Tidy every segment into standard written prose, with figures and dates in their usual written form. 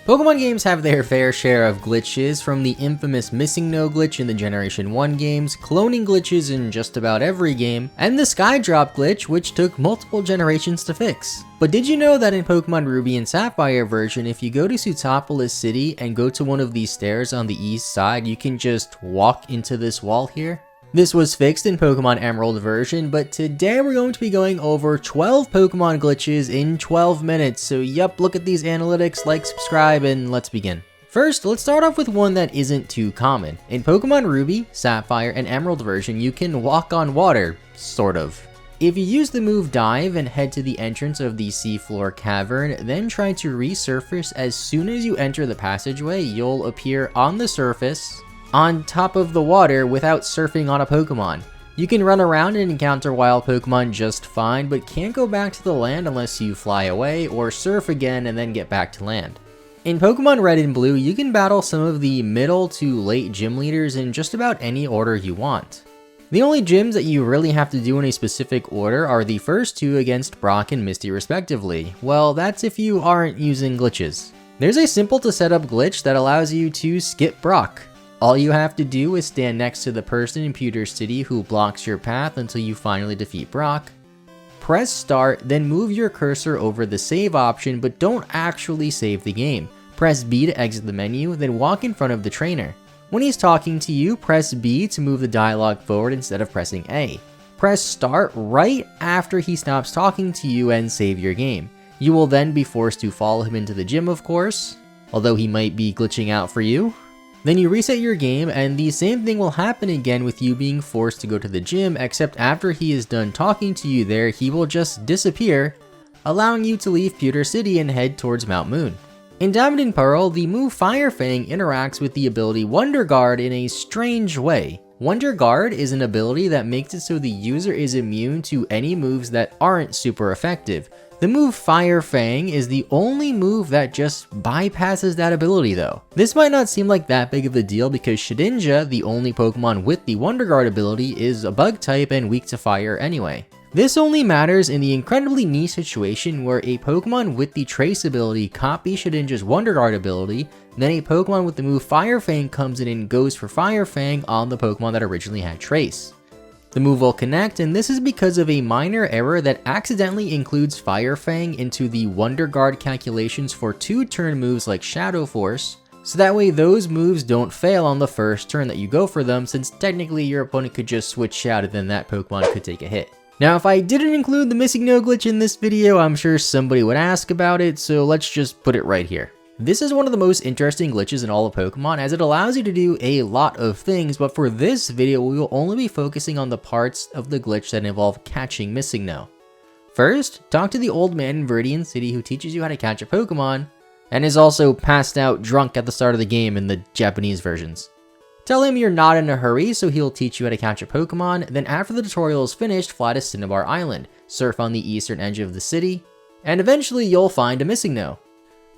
Pokemon games have their fair share of glitches, from the infamous Missingno glitch in the Generation 1 games, cloning glitches in just about every game, and the Skydrop glitch, which took multiple generations to fix. But did you know that in Pokemon Ruby and Sapphire version, if you go to Sootopolis City and go to one of these stairs on the east side, you can just walk into this wall here? This was fixed in Pokemon Emerald version, but today we're going to be going over 12 Pokemon glitches in 12 minutes, so yup, look at these analytics, like, subscribe, and let's begin. First, let's start off with one that isn't too common. In Pokemon Ruby, Sapphire, and Emerald version, you can walk on water, sort of. If you use the move Dive and head to the entrance of the seafloor cavern, then try to resurface as soon as you enter the passageway, you'll appear on the surface, on top of the water without surfing on a Pokemon. You can run around and encounter wild Pokemon just fine, but can't go back to the land unless you fly away or surf again and then get back to land. In Pokemon Red and Blue, you can battle some of the middle to late gym leaders in just about any order you want. The only gyms that you really have to do in a specific order are the first two against Brock and Misty respectively. Well, that's if you aren't using glitches. There's a simple to set up glitch that allows you to skip Brock. All you have to do is stand next to the person in Pewter City who blocks your path until you finally defeat Brock. Press start, then move your cursor over the save option, but don't actually save the game. Press B to exit the menu, then walk in front of the trainer. When he's talking to you, press B to move the dialogue forward instead of pressing A. Press start right after he stops talking to you and save your game. You will then be forced to follow him into the gym, of course, although he might be glitching out for you. Then you reset your game, and the same thing will happen again with you being forced to go to the gym, except after he is done talking to you there, he will just disappear, allowing you to leave Pewter City and head towards Mount Moon. In Diamond and Pearl, the move Fire Fang interacts with the ability Wonder Guard in a strange way. Wonder Guard is an ability that makes it so the user is immune to any moves that aren't super effective. The move Fire Fang is the only move that just bypasses that ability though. This might not seem like that big of a deal because Shedinja, the only Pokemon with the Wonder Guard ability, is a bug type and weak to fire anyway. This only matters in the incredibly niche situation where a Pokemon with the Trace ability copies Shedinja's Wonder Guard ability, then a Pokemon with the move Fire Fang comes in and goes for Fire Fang on the Pokemon that originally had Trace. The move will connect, and this is because of a minor error that accidentally includes Fire Fang into the Wonder Guard calculations for 2-turn moves like Shadow Force, so that way those moves don't fail on the first turn that you go for them, since technically your opponent could just switch out and then that Pokemon could take a hit. Now, if I didn't include the Missingno glitch in this video, I'm sure somebody would ask about it, so let's just put it right here. This is one of the most interesting glitches in all of Pokemon, as it allows you to do a lot of things, but for this video we will only be focusing on the parts of the glitch that involve catching Missingno. First, talk to the old man in Viridian City who teaches you how to catch a Pokemon, and is also passed out drunk at the start of the game in the Japanese versions. Tell him you're not in a hurry, so he'll teach you how to catch a Pokemon, then after the tutorial is finished, fly to Cinnabar Island, surf on the eastern edge of the city, and eventually you'll find a Missingno.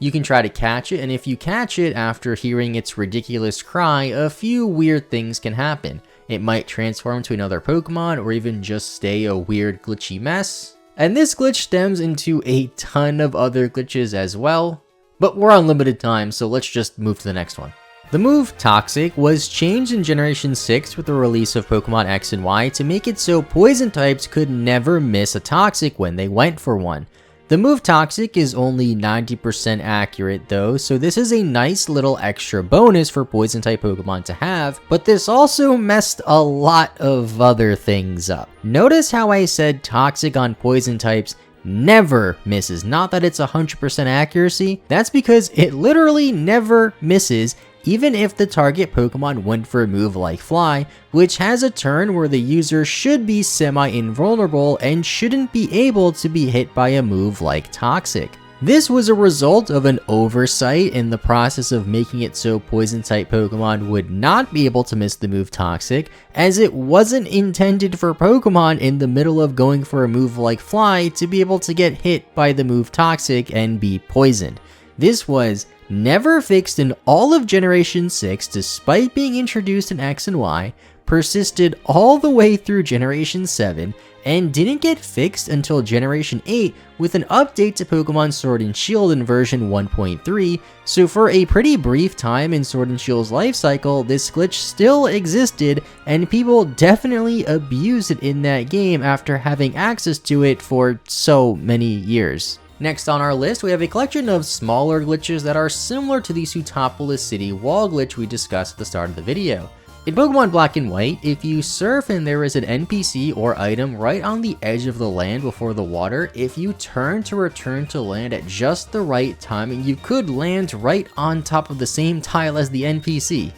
You can try to catch it, and if you catch it after hearing its ridiculous cry, a few weird things can happen. It might transform to another Pokemon, or even just stay a weird glitchy mess. And this glitch stems into a ton of other glitches as well, but we're on limited time, so let's just move to the next one. The move Toxic was changed in Generation 6 with the release of Pokemon X and Y to make it so poison types could never miss a Toxic when they went for one. The move Toxic is only 90% accurate though, so this is a nice little extra bonus for poison type Pokemon to have, but this also messed a lot of other things up. Notice how I said Toxic on poison types never misses, not that it's 100% accuracy, that's because it literally never misses, even if the target Pokemon went for a move like Fly, which has a turn where the user should be semi-invulnerable and shouldn't be able to be hit by a move like Toxic. This was a result of an oversight in the process of making it so Poison-type Pokemon would not be able to miss the move Toxic, as it wasn't intended for Pokemon in the middle of going for a move like Fly to be able to get hit by the move Toxic and be poisoned. This was never fixed in all of Generation 6 despite being introduced in X and Y. persisted all the way through Generation 7, and didn't get fixed until Generation 8 with an update to Pokemon Sword and Shield in version 1.3, so for a pretty brief time in Sword and Shield's life cycle, this glitch still existed, and people definitely abused it in that game after having access to it for so many years. Next on our list, we have a collection of smaller glitches that are similar to the Sootopolis City wall glitch we discussed at the start of the video. In Pokemon Black and White, if you surf and there is an NPC or item right on the edge of the land before the water, if you turn to return to land at just the right timing, you could land right on top of the same tile as the NPC.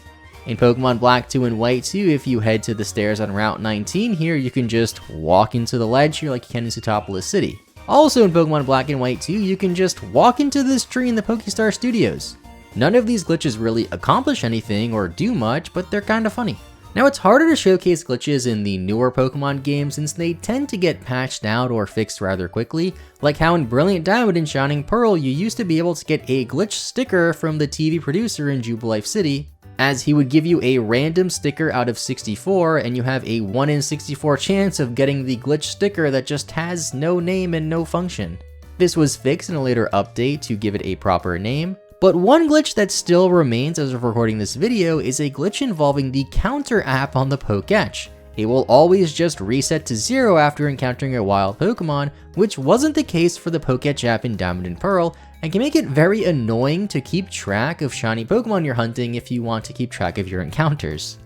In Pokemon Black 2 and White 2, if you head to the stairs on Route 19 here, you can just walk into the ledge here like you can in Sootopolis City. Also in Pokemon Black and White 2, you can just walk into this tree in the Pokestar Studios. None of these glitches really accomplish anything or do much, but they're kinda funny. Now it's harder to showcase glitches in the newer Pokemon games since they tend to get patched out or fixed rather quickly, like how in Brilliant Diamond and Shining Pearl you used to be able to get a glitch sticker from the TV producer in Jubilife City, as he would give you a random sticker out of 64 and you have a 1 in 64 chance of getting the glitch sticker that just has no name and no function. This was fixed in a later update to give it a proper name. But one glitch that still remains as of recording this video is a glitch involving the counter app on the Poketch. It will always just reset to 0 after encountering a wild Pokemon, which wasn't the case for the Poketch app in Diamond and Pearl, and can make it very annoying to keep track of shiny Pokemon you're hunting if you want to keep track of your encounters.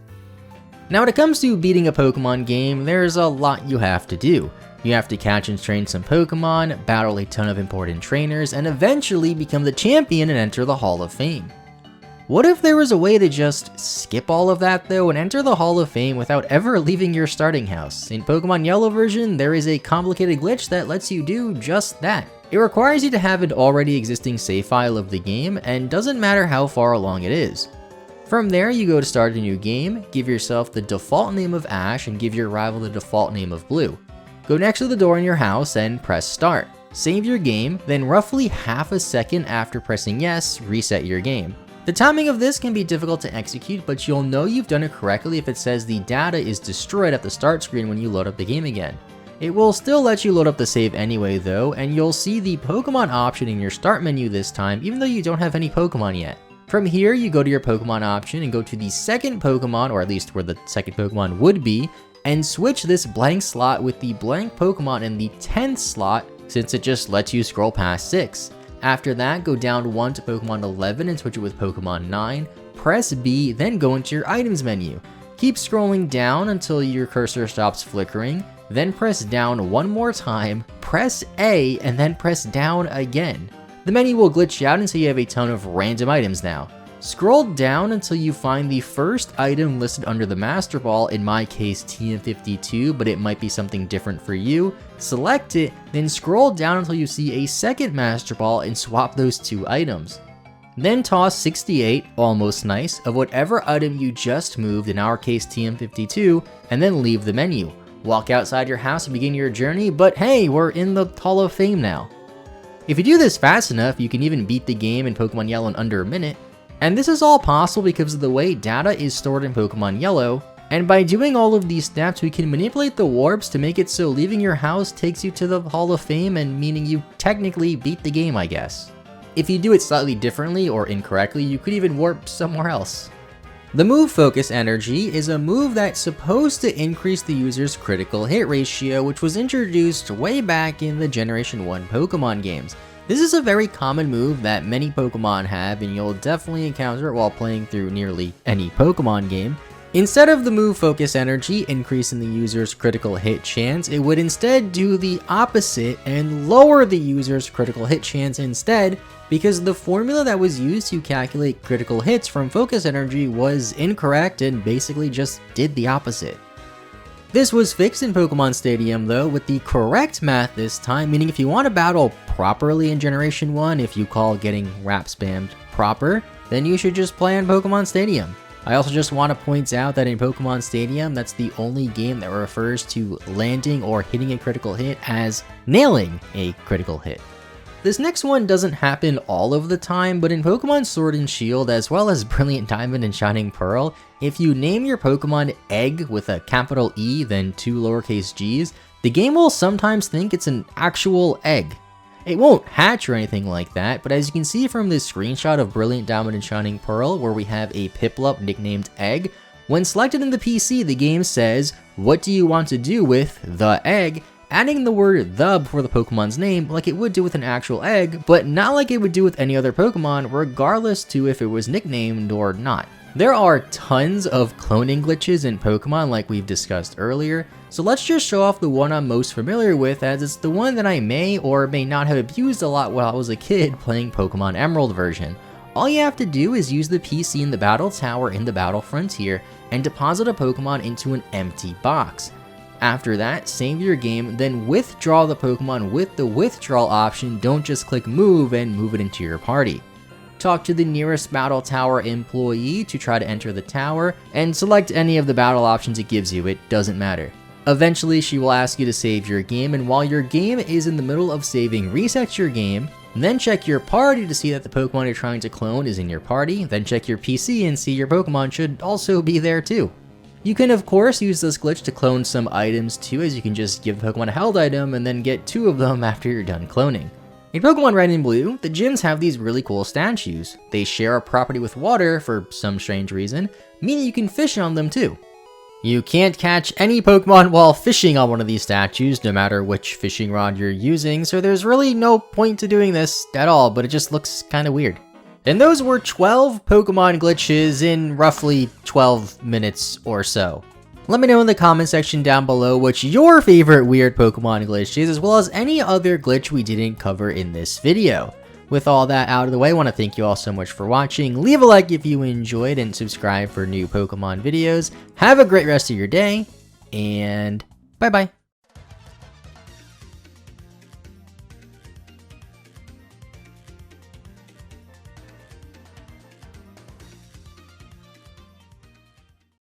Now when it comes to beating a Pokemon game, there's a lot you have to do. You have to catch and train some Pokemon, battle a ton of important trainers, and eventually become the champion and enter the Hall of Fame. What if there was a way to just skip all of that though and enter the Hall of Fame without ever leaving your starting house? In Pokemon Yellow version, there is a complicated glitch that lets you do just that. It requires you to have an already existing save file of the game, and doesn't matter how far along it is. From there, you go to start a new game, give yourself the default name of Ash, and give your rival the default name of Blue. Go next to the door in your house and press start. Save your game, then roughly half a second after pressing yes, reset your game. The timing of this can be difficult to execute, but you'll know you've done it correctly if it says the data is destroyed at the start screen when you load up the game again. It will still let you load up the save anyway though, and you'll see the Pokemon option in your start menu this time, even though you don't have any Pokemon yet. From here, you go to your Pokemon option and go to the second Pokemon, or at least where the second Pokemon would be, and switch this blank slot with the blank Pokemon in the 10th slot, since it just lets you scroll past 6. After that, go down 1 to Pokemon 11 and switch it with Pokemon 9, press B, then go into your items menu. Keep scrolling down until your cursor stops flickering, then press down one more time, press A, and then press down again. The menu will glitch out until you have a ton of random items now. Scroll down until you find the first item listed under the Master Ball, in my case TM52, but it might be something different for you. Select it, then scroll down until you see a second Master Ball and swap those two items. Then toss 68, almost nice, of whatever item you just moved, in our case TM52, and then leave the menu. Walk outside your house and begin your journey, but hey, we're in the Hall of Fame now. If you do this fast enough, you can even beat the game in Pokemon Yellow in under a minute. And this is all possible because of the way data is stored in Pokemon Yellow, and by doing all of these steps we can manipulate the warps to make it so leaving your house takes you to the Hall of Fame, and meaning you technically beat the game, I guess. If you do it slightly differently or incorrectly, you could even warp somewhere else. The move Focus Energy is a move that's supposed to increase the user's critical hit ratio, which was introduced way back in the Generation 1 Pokemon games. This is a very common move that many Pokemon have, and you'll definitely encounter it while playing through nearly any Pokemon game. Instead of the move Focus Energy increasing the user's critical hit chance, it would instead do the opposite and lower the user's critical hit chance instead, because the formula that was used to calculate critical hits from Focus Energy was incorrect and basically just did the opposite. This was fixed in Pokemon Stadium though, with the correct math this time, meaning if you want to battle properly in Generation 1, if you call getting rap spammed proper, then you should just play on Pokemon Stadium. I also just want to point out that in Pokemon Stadium, that's the only game that refers to landing or hitting a critical hit as nailing a critical hit. This next one doesn't happen all of the time, but in Pokemon Sword and Shield, as well as Brilliant Diamond and Shining Pearl, if you name your Pokemon Egg with a capital E then 2 lowercase g's, the game will sometimes think it's an actual egg. It won't hatch or anything like that, but as you can see from this screenshot of Brilliant Diamond and Shining Pearl where we have a Piplup nicknamed Egg, when selected in the PC, the game says, "What do you want to do with the egg?" adding the word "the" before the Pokemon's name like it would do with an actual egg, but not like it would do with any other Pokemon, regardless to if it was nicknamed or not. There are tons of cloning glitches in Pokemon like we've discussed earlier, so let's just show off the one I'm most familiar with, as it's the one that I may or may not have abused a lot while I was a kid playing Pokemon Emerald version. All you have to do is use the PC in the Battle Tower in the Battle Frontier and deposit a Pokemon into an empty box. After that, save your game, then withdraw the Pokemon with the withdrawal option. Don't just click move and move it into your party. Talk to the nearest Battle Tower employee to try to enter the tower, and select any of the battle options it gives you, it doesn't matter. Eventually, she will ask you to save your game, and while your game is in the middle of saving, reset your game, then check your party to see that the Pokemon you're trying to clone is in your party, then check your PC and see your Pokemon should also be there too. You can of course use this glitch to clone some items too, as you can just give the Pokemon a held item and then get 2 of them after you're done cloning. In Pokemon Red and Blue, the gyms have these really cool statues. They share a property with water for some strange reason, meaning you can fish on them too. You can't catch any Pokemon while fishing on one of these statues, no matter which fishing rod you're using, so there's really no point to doing this at all, but it just looks kinda weird. And those were 12 Pokemon glitches in roughly 12 minutes or so. Let me know in the comment section down below what your favorite weird Pokemon glitch is, as well as any other glitch we didn't cover in this video. With all that out of the way, I want to thank you all so much for watching. Leave a like if you enjoyed and subscribe for new Pokemon videos. Have a great rest of your day, and bye bye.